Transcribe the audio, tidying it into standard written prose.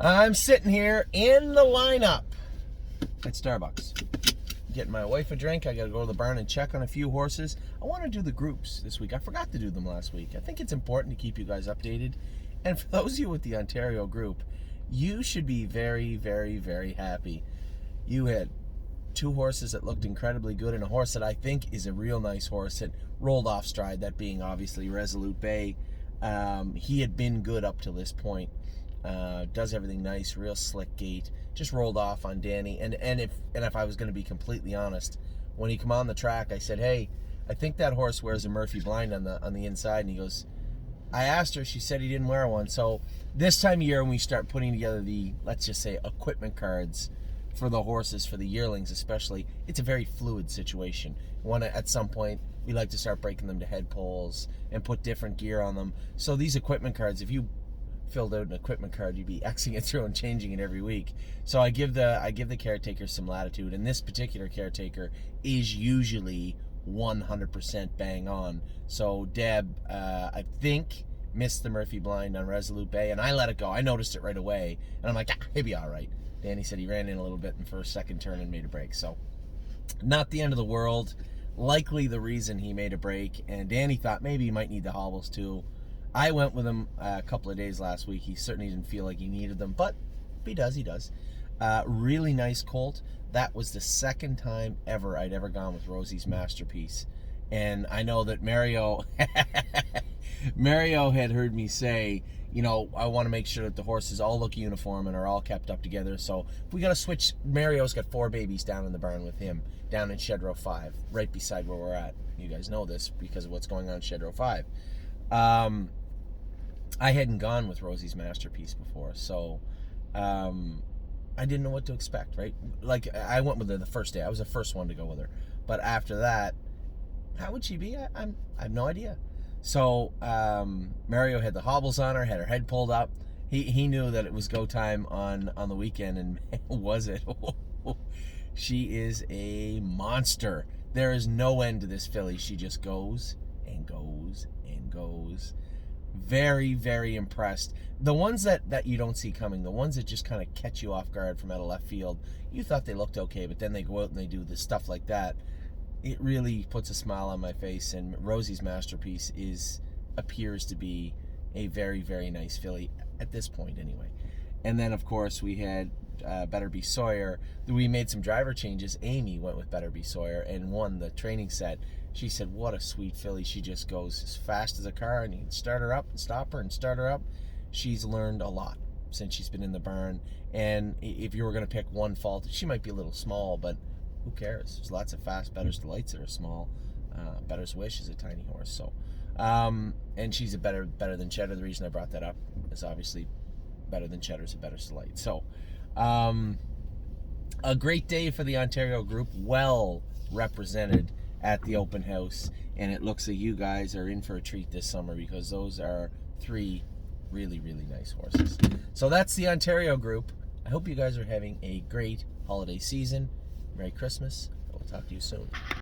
I'm sitting here in the lineup at Starbucks, getting my wife a drink. I got to go to the barn and check on a few horses. I want to do the groups this week. I forgot to do them last week. I think it's important to keep you guys updated. And for those of you with the Ontario group, you should be very, very, very happy. You had two horses that looked incredibly good and a horse that I think is a real nice horse that rolled off stride, that being obviously Resolute Bay. He had been good up to this point. Does everything nice, real slick gait. Just rolled off on Danny. And if I was going to be completely honest, when he come on the track, I said, "Hey, I think that horse wears a Murphy blind on the inside." And he goes, I asked her, she said he didn't wear one. So this time of year when we start putting together the, let's just say, equipment cards for the horses, for the yearlings especially, it's a very fluid situation. At some point, we like to start breaking them to head poles and put different gear on them. So these equipment cards, if you filled out an equipment card, you'd be Xing it through and changing it every week. So I give the caretaker some latitude, and this particular caretaker is usually 100% bang on. So Deb, I think, missed the Murphy blind on Resolute Bay, and I let it go. I noticed it right away, and I'm like, he'll be all right. Danny said he ran in a little bit in the first, second turn and made a break. So not the end of the world. Likely the reason he made a break, and Danny thought maybe he might need the hobbles too. I went with him a couple of days last week. He certainly didn't feel like he needed them, but if he does, he does. Really nice colt. That was the second time ever I'd ever gone with Rosie's Masterpiece. And I know that Mario had heard me say, I want to make sure that the horses all look uniform and are all kept up together. So if we got to switch, Mario's got 4 babies down in the barn with him, down in Shed Row 5, right beside where we're at. You guys know this because of what's going on in Shed Row 5. I hadn't gone with Rosie's Masterpiece before, so I didn't know what to expect, right? Like, I went with her the first day. I was the first one to go with her. But after that, how would she be? I have no idea. So Mario had the hobbles on her, had her head pulled up. He knew that it was go time on the weekend, and was it? She is a monster. There is no end to this filly. She just goes and goes and goes. Very, very impressed. The ones that you don't see coming, the ones that just kind of catch you off guard from out of left field, you thought they looked okay, but then they go out and they do this stuff like that. It really puts a smile on my face, and Rosie's Masterpiece appears to be a very, very nice filly at this point anyway. And then, of course, we had Better Be Sawyer. We made some driver changes. Amy went with Better Be Sawyer and won the training set. She said, what a sweet filly. She just goes as fast as a car, and you can start her up and stop her and start her up. She's learned a lot since she's been in the barn. And if you were going to pick one fault, she might be a little small, but who cares? There's lots of fast Better's Delights that are small. Better's Wish is a tiny horse. So, and she's a better than Cheddar. The reason I brought that up is obviously Better Than Cheddar's a Better's Delight. So, a great day for the Ontario group. Well represented at the open house, and it looks like you guys are in for a treat this summer because those are 3 really, really nice horses. So that's the Ontario group. I hope you guys are having a great holiday season. Merry Christmas. We'll talk to you soon.